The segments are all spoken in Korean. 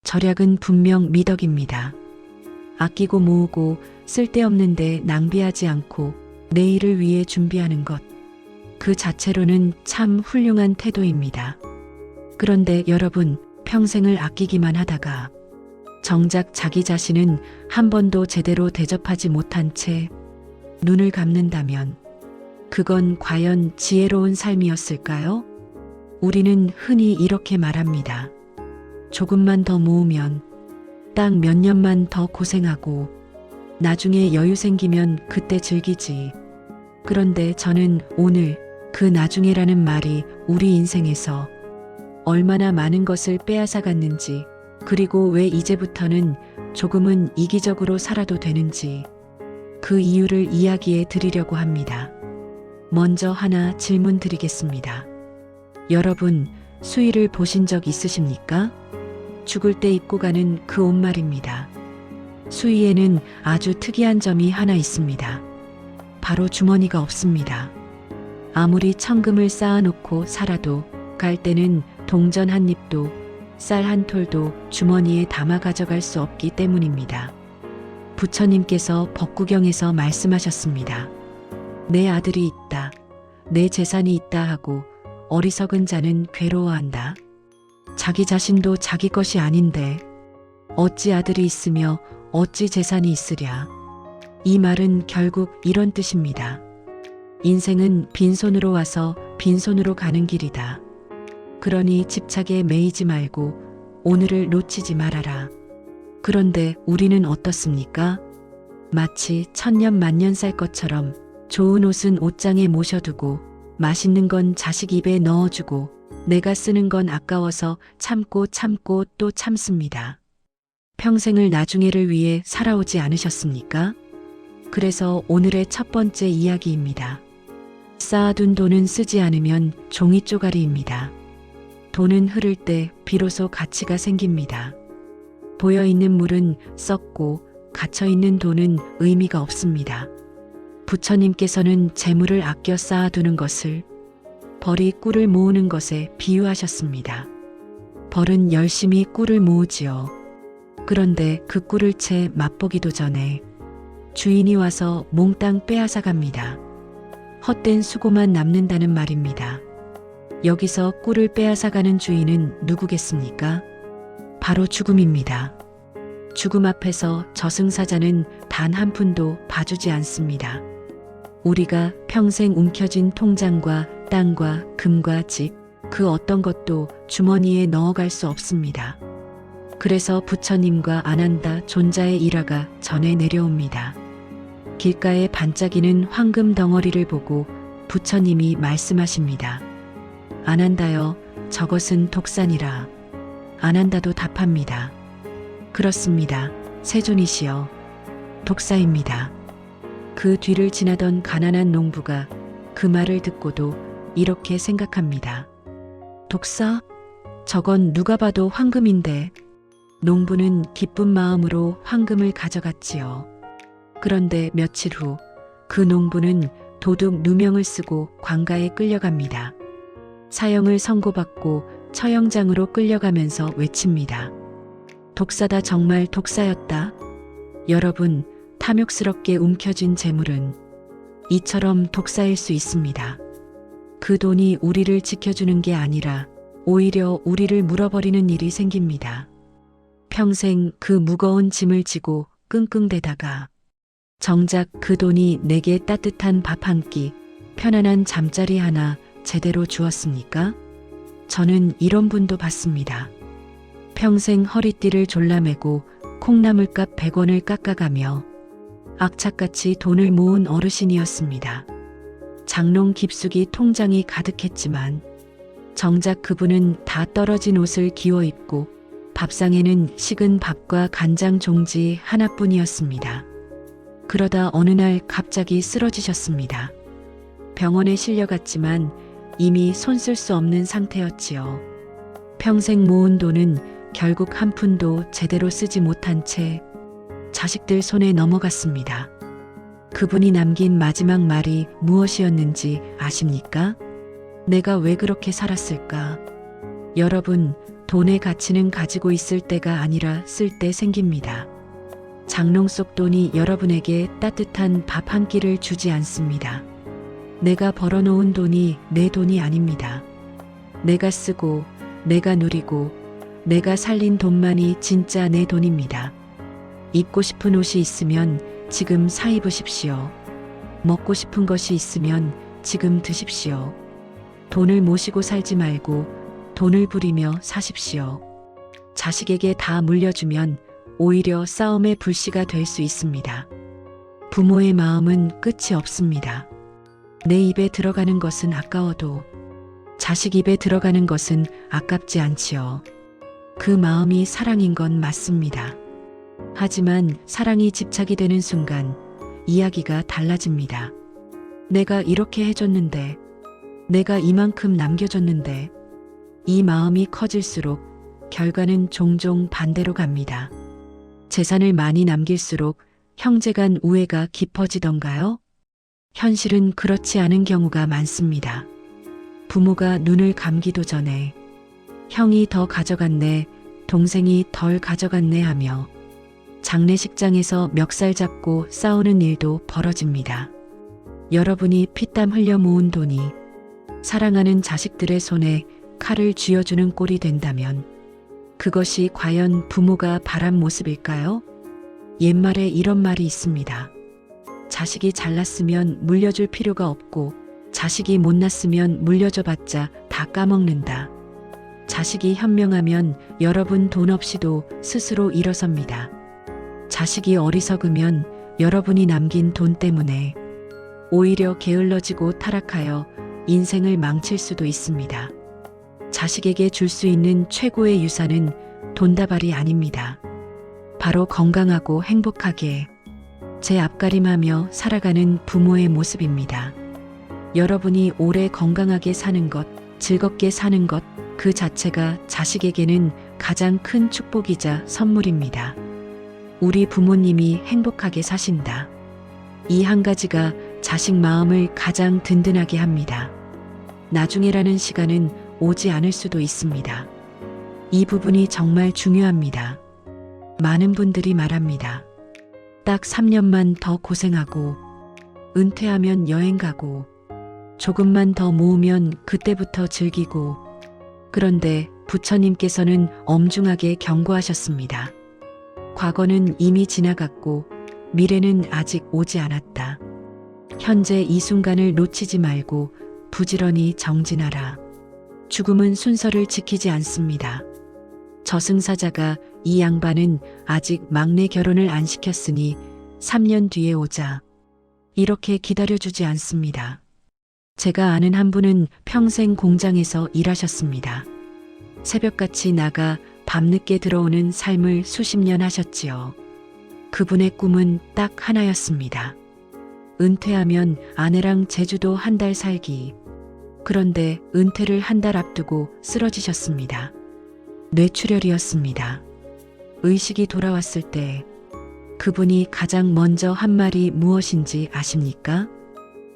절약은 분명 미덕입니다. 아끼고 모으고 쓸데없는데 낭비하지 않고 내일을 위해 준비하는 것. 그 자체로는 참 훌륭한 태도입니다. 그런데 여러분, 평생을 아끼기만 하다가 정작 자기 자신은 한 번도 제대로 대접하지 못한 채 눈을 감는다면 그건 과연 지혜로운 삶이었을까요? 우리는 흔히 이렇게 말합니다. 조금만 더 모으면, 딱 몇 년만 더 고생하고 나중에 여유 생기면 그때 즐기지. 그런데 저는 오늘 그 나중에라는 말이 우리 인생에서 얼마나 많은 것을 빼앗아 갔는지, 그리고 왜 이제부터는 조금은 이기적으로 살아도 되는지 그 이유를 이야기해 드리려고 합니다. 먼저 하나 질문 드리겠습니다. 여러분, 수의를 보신 적 있으십니까? 죽을 때 입고 가는 그 옷 말입니다. 수의에는 아주 특이한 점이 하나 있습니다. 바로 주머니가 없습니다. 아무리 천금을 쌓아놓고 살아도 갈 때는 동전 한 입도 쌀 한 톨도 주머니에 담아 가져갈 수 없기 때문입니다. 부처님께서 법구경에서 말씀하셨습니다. 내 아들이 있다, 내 재산이 있다 하고 어리석은 자는 괴로워한다. 자기 자신도 자기 것이 아닌데 어찌 아들이 있으며 어찌 재산이 있으랴. 이 말은 결국 이런 뜻입니다. 인생은 빈손으로 와서 빈손으로 가는 길이다. 그러니 집착에 매이지 말고 오늘을 놓치지 말아라. 그런데 우리는 어떻습니까? 마치 천년 만년 살 것처럼 좋은 옷은 옷장에 모셔두고 맛있는 건 자식 입에 넣어주고 내가 쓰는 건 아까워서 참고 또 참습니다. 평생을 나중에를 위해 살아오지 않으셨습니까? 그래서 오늘의 첫 번째 이야기입니다. 쌓아둔 돈은 쓰지 않으면 종이 쪼가리입니다. 돈은 흐를 때 비로소 가치가 생깁니다. 보여있는 물은 썩고 갇혀있는 돈은 의미가 없습니다. 부처님께서는 재물을 아껴 쌓아두는 것을 벌이 꿀을 모으는 것에 비유하셨습니다. 벌은 열심히 꿀을 모으지요. 그런데 그 꿀을 채 맛보기도 전에 주인이 와서 몽땅 빼앗아 갑니다. 헛된 수고만 남는다는 말입니다. 여기서 꿀을 빼앗아 가는 주인은 누구겠습니까? 바로 죽음입니다. 죽음 앞에서 저승사자는 단 한 푼도 봐주지 않습니다. 우리가 평생 움켜쥔 통장과 땅과 금과 집, 그 어떤 것도 주머니에 넣어갈 수 없습니다. 그래서 부처님과 아난다 존자의 일화가 전해 내려옵니다. 길가에 반짝이는 황금 덩어리를 보고 부처님이 말씀하십니다. 아난다여, 저것은 독산이라. 아난다도 답합니다. 그렇습니다. 세존이시여. 독사입니다. 그 뒤를 지나던 가난한 농부가 그 말을 듣고도 이렇게 생각합니다. 독사? 저건 누가 봐도 황금인데. 농부는 기쁜 마음으로 황금을 가져갔지요. 그런데 며칠 후 그 농부는 도둑 누명을 쓰고 관가에 끌려갑니다. 사형을 선고받고 처형장으로 끌려가면서 외칩니다. 독사다, 정말 독사였다. 여러분, 탐욕스럽게 움켜쥔 재물은 이처럼 독사일 수 있습니다. 그 돈이 우리를 지켜주는 게 아니라 오히려 우리를 물어버리는 일이 생깁니다. 평생 그 무거운 짐을 지고 끙끙대다가 정작 그 돈이 내게 따뜻한 밥 한 끼, 편안한 잠자리 하나 제대로 주었습니까? 저는 이런 분도 봤습니다. 평생 허리띠를 졸라매고 콩나물값 100원을 깎아가며 악착같이 돈을 모은 어르신이었습니다. 장롱 깊숙이 통장이 가득했지만 정작 그분은 다 떨어진 옷을 기워 입고 밥상에는 식은 밥과 간장 종지 하나뿐이었습니다. 그러다 어느 날 갑자기 쓰러지셨습니다. 병원에 실려갔지만 이미 손 쓸 수 없는 상태였지요. 평생 모은 돈은 결국 한 푼도 제대로 쓰지 못한 채 자식들 손에 넘어갔습니다. 그분이 남긴 마지막 말이 무엇이었는지 아십니까? 내가 왜 그렇게 살았을까? 여러분, 돈의 가치는 가지고 있을 때가 아니라 쓸 때 생깁니다. 장롱 속 돈이 여러분에게 따뜻한 밥 한 끼를 주지 않습니다. 내가 벌어놓은 돈이 내 돈이 아닙니다. 내가 쓰고, 내가 누리고, 내가 살린 돈만이 진짜 내 돈입니다. 입고 싶은 옷이 있으면 지금 사 입으십시오. 먹고 싶은 것이 있으면 지금 드십시오. 돈을 모시고 살지 말고 돈을 부리며 사십시오. 자식에게 다 물려주면 오히려 싸움의 불씨가 될 수 있습니다. 부모의 마음은 끝이 없습니다. 내 입에 들어가는 것은 아까워도 자식 입에 들어가는 것은 아깝지 않지요. 그 마음이 사랑인 건 맞습니다. 하지만 사랑이 집착이 되는 순간 이야기가 달라집니다. 내가 이렇게 해줬는데, 내가 이만큼 남겨줬는데, 이 마음이 커질수록 결과는 종종 반대로 갑니다. 재산을 많이 남길수록 형제 간 우애가 깊어지던가요? 현실은 그렇지 않은 경우가 많습니다. 부모가 눈을 감기도 전에 형이 더 가져갔네, 동생이 덜 가져갔네 하며 장례식장에서 멱살 잡고 싸우는 일도 벌어집니다. 여러분이 피땀 흘려 모은 돈이 사랑하는 자식들의 손에 칼을 쥐어주는 꼴이 된다면 그것이 과연 부모가 바란 모습일까요? 옛말에 이런 말이 있습니다. 자식이 잘났으면 물려줄 필요가 없고 자식이 못났으면 물려줘봤자 다 까먹는다. 자식이 현명하면 여러분 돈 없이도 스스로 일어섭니다. 자식이 어리석으면 여러분이 남긴 돈 때문에 오히려 게을러지고 타락하여 인생을 망칠 수도 있습니다. 자식에게 줄 수 있는 최고의 유산은 돈다발이 아닙니다. 바로 건강하고 행복하게 제 앞가림하며 살아가는 부모의 모습입니다. 여러분이 오래 건강하게 사는 것, 즐겁게 사는 것, 그 자체가 자식에게는 가장 큰 축복이자 선물입니다. 우리 부모님이 행복하게 사신다. 이 한 가지가 자식 마음을 가장 든든하게 합니다. 나중에라는 시간은 오지 않을 수도 있습니다. 이 부분이 정말 중요합니다. 많은 분들이 말합니다. 딱 3년만 더 고생하고 은퇴하면 여행 가고 조금만 더 모으면 그때부터 즐기고. 그런데 부처님께서는 엄중하게 경고하셨습니다. 과거는 이미 지나갔고 미래는 아직 오지 않았다. 현재 이 순간을 놓치지 말고 부지런히 정진하라. 죽음은 순서를 지키지 않습니다. 저승사자가 이 양반은 아직 막내 결혼을 안 시켰으니 3년 뒤에 오자. 이렇게 기다려주지 않습니다. 제가 아는 한 분은 평생 공장에서 일하셨습니다. 새벽같이 나가 밤늦게 들어오는 삶을 수십 년 하셨지요. 그분의 꿈은 딱 하나였습니다. 은퇴하면 아내랑 제주도 한 달 살기. 그런데 은퇴를 한 달 앞두고 쓰러지셨습니다. 뇌출혈이었습니다. 의식이 돌아왔을 때 그분이 가장 먼저 한 말이 무엇인지 아십니까?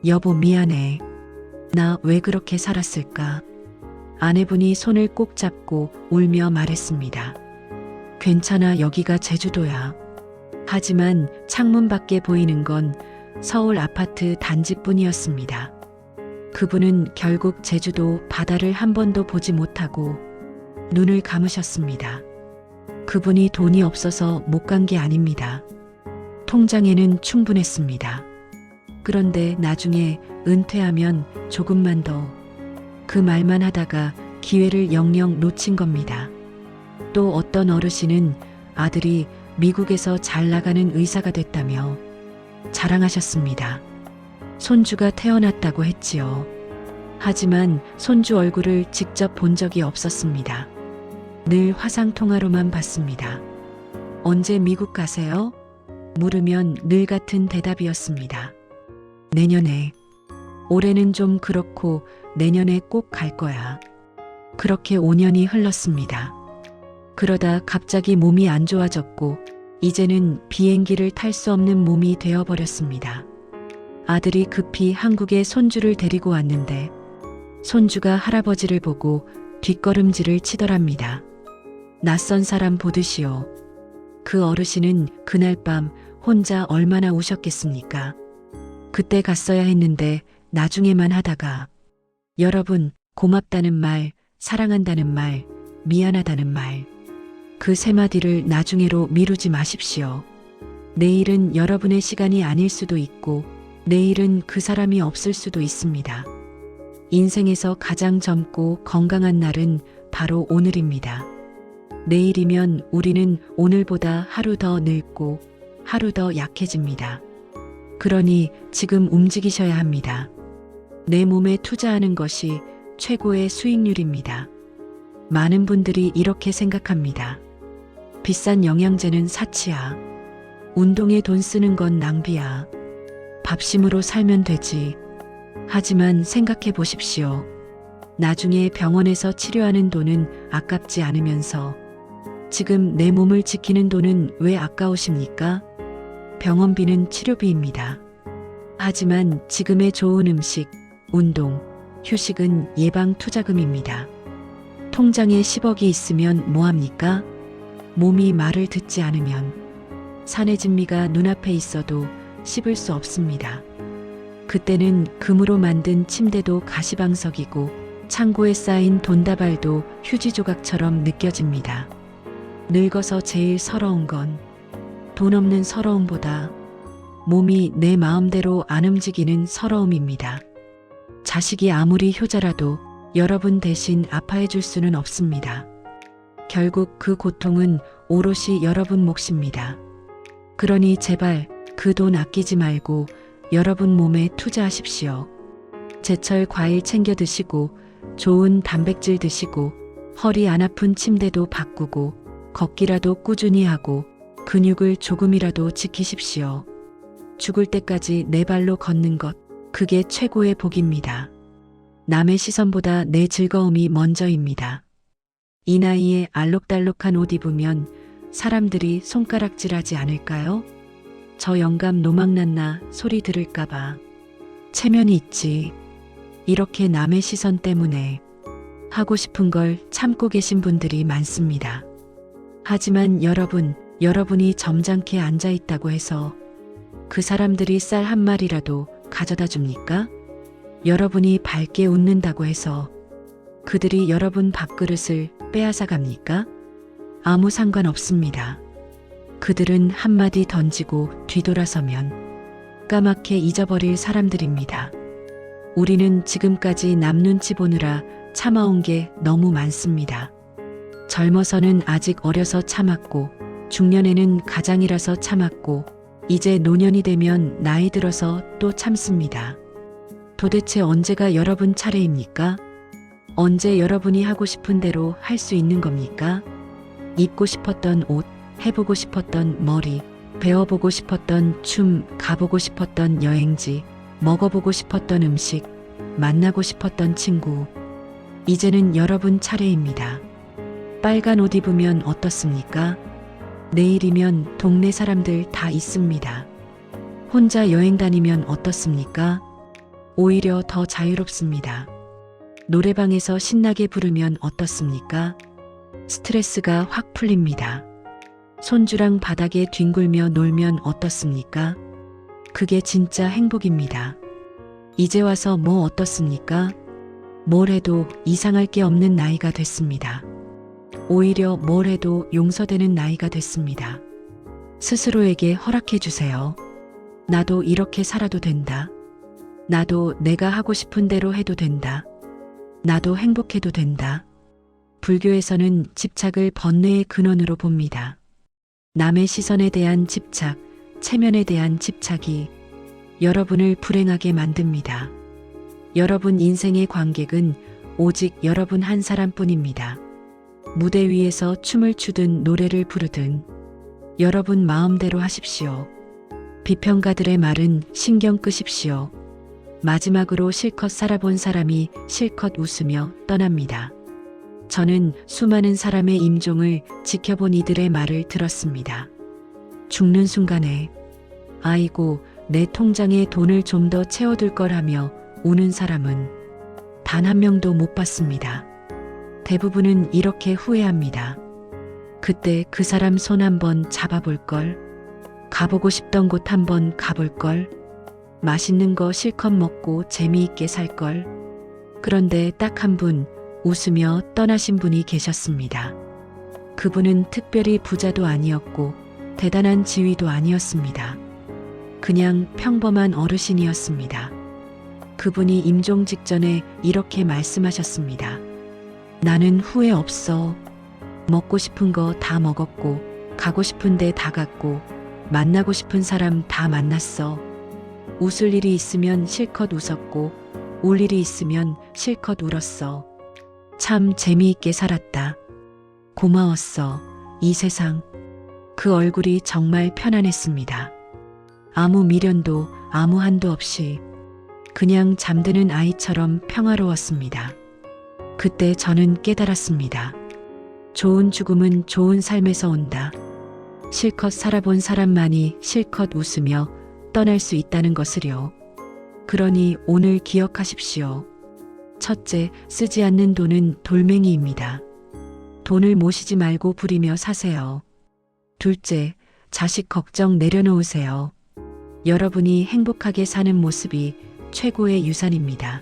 여보 미안해. 나 왜 그렇게 살았을까? 아내분이 손을 꼭 잡고 울며 말했습니다. 괜찮아, 여기가 제주도야. 하지만 창문 밖에 보이는 건 서울 아파트 단지뿐이었습니다. 그분은 결국 제주도 바다를 한 번도 보지 못하고 눈을 감으셨습니다. 그분이 돈이 없어서 못 간 게 아닙니다. 통장에는 충분했습니다. 그런데 나중에 은퇴하면 조금만 더, 그 말만 하다가 기회를 영영 놓친 겁니다. 또 어떤 어르신은 아들이 미국에서 잘 나가는 의사가 됐다며 자랑하셨습니다. 손주가 태어났다고 했지요. 하지만 손주 얼굴을 직접 본 적이 없었습니다. 늘 화상통화로만 봤습니다. 언제 미국 가세요? 물으면 늘 같은 대답이었습니다. 내년에. 올해는 좀 그렇고 내년에 꼭 갈 거야. 그렇게 5년이 흘렀습니다. 그러다 갑자기 몸이 안 좋아졌고 이제는 비행기를 탈 수 없는 몸이 되어버렸습니다. 아들이 급히 한국에 손주를 데리고 왔는데 손주가 할아버지를 보고 뒷걸음질을 치더랍니다. 낯선 사람 보듯이요. 그 어르신은 그날 밤 혼자 얼마나 우셨겠습니까? 그때 갔어야 했는데 나중에만 하다가 여러분 고맙다는 말, 사랑한다는 말, 미안하다는 말 그 세 마디를 나중에로 미루지 마십시오. 내일은 여러분의 시간이 아닐 수도 있고 내일은 그 사람이 없을 수도 있습니다. 인생에서 가장 젊고 건강한 날은 바로 오늘입니다. 내일이면 우리는 오늘보다 하루 더 늙고 하루 더 약해집니다. 그러니 지금 움직이셔야 합니다. 내 몸에 투자하는 것이 최고의 수익률입니다. 많은 분들이 이렇게 생각합니다. 비싼 영양제는 사치야. 운동에 돈 쓰는 건 낭비야. 밥심으로 살면 되지. 하지만 생각해 보십시오. 나중에 병원에서 치료하는 돈은 아깝지 않으면서 지금 내 몸을 지키는 돈은 왜 아까우십니까? 병원비는 치료비입니다. 하지만 지금의 좋은 음식, 운동, 휴식은 예방 투자금입니다. 통장에 10억이 있으면 뭐합니까? 몸이 말을 듣지 않으면 산해진미가 눈앞에 있어도 씹을 수 없습니다. 그때는 금으로 만든 침대도 가시방석이고 창고에 쌓인 돈다발도 휴지 조각처럼 느껴집니다. 늙어서 제일 서러운 건 돈 없는 서러움보다 몸이 내 마음대로 안 움직이는 서러움입니다. 자식이 아무리 효자라도 여러분 대신 아파해 줄 수는 없습니다. 결국 그 고통은 오롯이 여러분 몫입니다. 그러니 제발 그 돈 아끼지 말고 여러분 몸에 투자하십시오. 제철 과일 챙겨 드시고 좋은 단백질 드시고 허리 안 아픈 침대도 바꾸고 걷기라도 꾸준히 하고 근육을 조금이라도 지키십시오. 죽을 때까지 내 발로 걷는 것, 그게 최고의 복입니다. 남의 시선보다 내 즐거움이 먼저입니다. 이 나이에 알록달록한 옷 입으면 사람들이 손가락질하지 않을까요? 저 영감 노망났나 소리 들을까봐. 체면이 있지. 이렇게 남의 시선 때문에 하고 싶은 걸 참고 계신 분들이 많습니다. 하지만 여러분이 점잖게 앉아 있다고 해서 그 사람들이 쌀 한 마리라도 가져다 줍니까? 여러분이 밝게 웃는다고 해서 그들이 여러분 밥그릇을 빼앗아 갑니까? 아무 상관없습니다. 그들은 한마디 던지고 뒤돌아서면 까맣게 잊어버릴 사람들입니다. 우리는 지금까지 남 눈치 보느라 참아온 게 너무 많습니다. 젊어서는 아직 어려서 참았고 중년에는 가장이라서 참았고 이제 노년이 되면 나이 들어서 또 참습니다. 도대체 언제가 여러분 차례입니까? 언제 여러분이 하고 싶은 대로 할 수 있는 겁니까? 입고 싶었던 옷, 해보고 싶었던 머리, 배워보고 싶었던 춤, 가보고 싶었던 여행지, 먹어보고 싶었던 음식, 만나고 싶었던 친구. 이제는 여러분 차례입니다. 빨간 옷 입으면 어떻습니까? 내일이면 동네 사람들 다 있습니다. 혼자 여행 다니면 어떻습니까? 오히려 더 자유롭습니다. 노래방에서 신나게 부르면 어떻습니까? 스트레스가 확 풀립니다. 손주랑 바닥에 뒹굴며 놀면 어떻습니까? 그게 진짜 행복입니다. 이제 와서 뭐 어떻습니까? 뭘 해도 이상할 게 없는 나이가 됐습니다. 오히려 뭘 해도 용서되는 나이가 됐습니다. 스스로에게 허락해 주세요. 나도 이렇게 살아도 된다. 나도 내가 하고 싶은 대로 해도 된다. 나도 행복해도 된다. 불교에서는 집착을 번뇌의 근원으로 봅니다. 남의 시선에 대한 집착, 체면에 대한 집착이 여러분을 불행하게 만듭니다. 여러분 인생의 관객은 오직 여러분 한 사람뿐입니다. 무대 위에서 춤을 추든 노래를 부르든 여러분 마음대로 하십시오. 비평가들의 말은 신경 끄십시오. 마지막으로 실컷 살아본 사람이 실컷 웃으며 떠납니다. 저는 수많은 사람의 임종을 지켜본 이들의 말을 들었습니다. 죽는 순간에 아이고 내 통장에 돈을 좀 더 채워둘 걸 하며 우는 사람은 단 한 명도 못 봤습니다. 대부분은 이렇게 후회합니다. 그때 그 사람 손 한번 잡아볼 걸. 가보고 싶던 곳 한번 가볼 걸. 맛있는 거 실컷 먹고 재미있게 살 걸. 그런데 딱 한 분 웃으며 떠나신 분이 계셨습니다. 그분은 특별히 부자도 아니었고 대단한 지위도 아니었습니다. 그냥 평범한 어르신이었습니다. 그분이 임종 직전에 이렇게 말씀하셨습니다. 나는 후회 없어. 먹고 싶은 거 다 먹었고, 가고 싶은 데 다 갔고, 만나고 싶은 사람 다 만났어. 웃을 일이 있으면 실컷 웃었고, 울 일이 있으면 실컷 울었어. 참 재미있게 살았다. 고마웠어. 이 세상. 그 얼굴이 정말 편안했습니다. 아무 미련도 아무 한도 없이 그냥 잠드는 아이처럼 평화로웠습니다. 그때 저는 깨달았습니다. 좋은 죽음은 좋은 삶에서 온다. 실컷 살아본 사람만이 실컷 웃으며 떠날 수 있다는 것을요. 그러니 오늘 기억하십시오. 첫째, 쓰지 않는 돈은 돌멩이입니다. 돈을 모시지 말고 부리며 사세요. 둘째, 자식 걱정 내려놓으세요. 여러분이 행복하게 사는 모습이 최고의 유산입니다.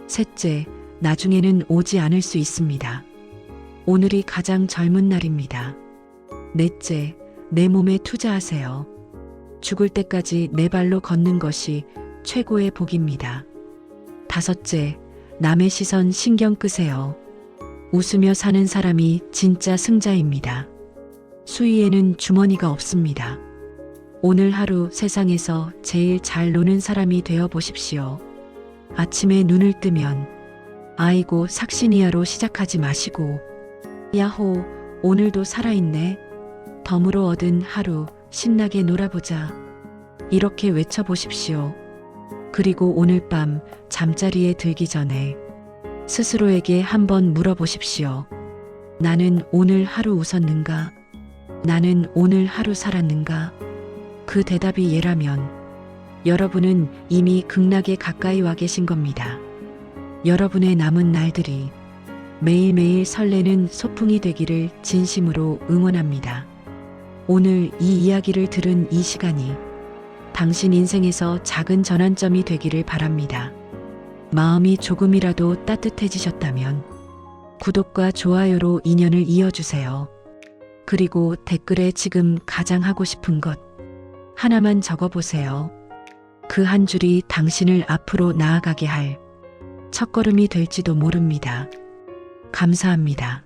셋째, 나중에는 오지 않을 수 있습니다. 오늘이 가장 젊은 날입니다. 넷째, 내 몸에 투자하세요. 죽을 때까지 내 발로 걷는 것이 최고의 복입니다. 다섯째, 남의 시선 신경 끄세요. 웃으며 사는 사람이 진짜 승자입니다. 수위에는 주머니가 없습니다. 오늘 하루 세상에서 제일 잘 노는 사람이 되어 보십시오. 아침에 눈을 뜨면 아이고 삭신이야로 시작하지 마시고 야호 오늘도 살아있네. 덤으로 얻은 하루 신나게 놀아보자. 이렇게 외쳐보십시오. 그리고 오늘 밤 잠자리에 들기 전에 스스로에게 한번 물어보십시오. 나는 오늘 하루 웃었는가? 나는 오늘 하루 살았는가? 그 대답이 예라면 여러분은 이미 극락에 가까이 와 계신 겁니다. 여러분의 남은 날들이 매일매일 설레는 소풍이 되기를 진심으로 응원합니다. 오늘 이 이야기를 들은 이 시간이 당신 인생에서 작은 전환점이 되기를 바랍니다. 마음이 조금이라도 따뜻해지셨다면 구독과 좋아요로 인연을 이어주세요. 그리고 댓글에 지금 가장 하고 싶은 것 하나만 적어보세요. 그 한 줄이 당신을 앞으로 나아가게 할 첫걸음이 될지도 모릅니다. 감사합니다.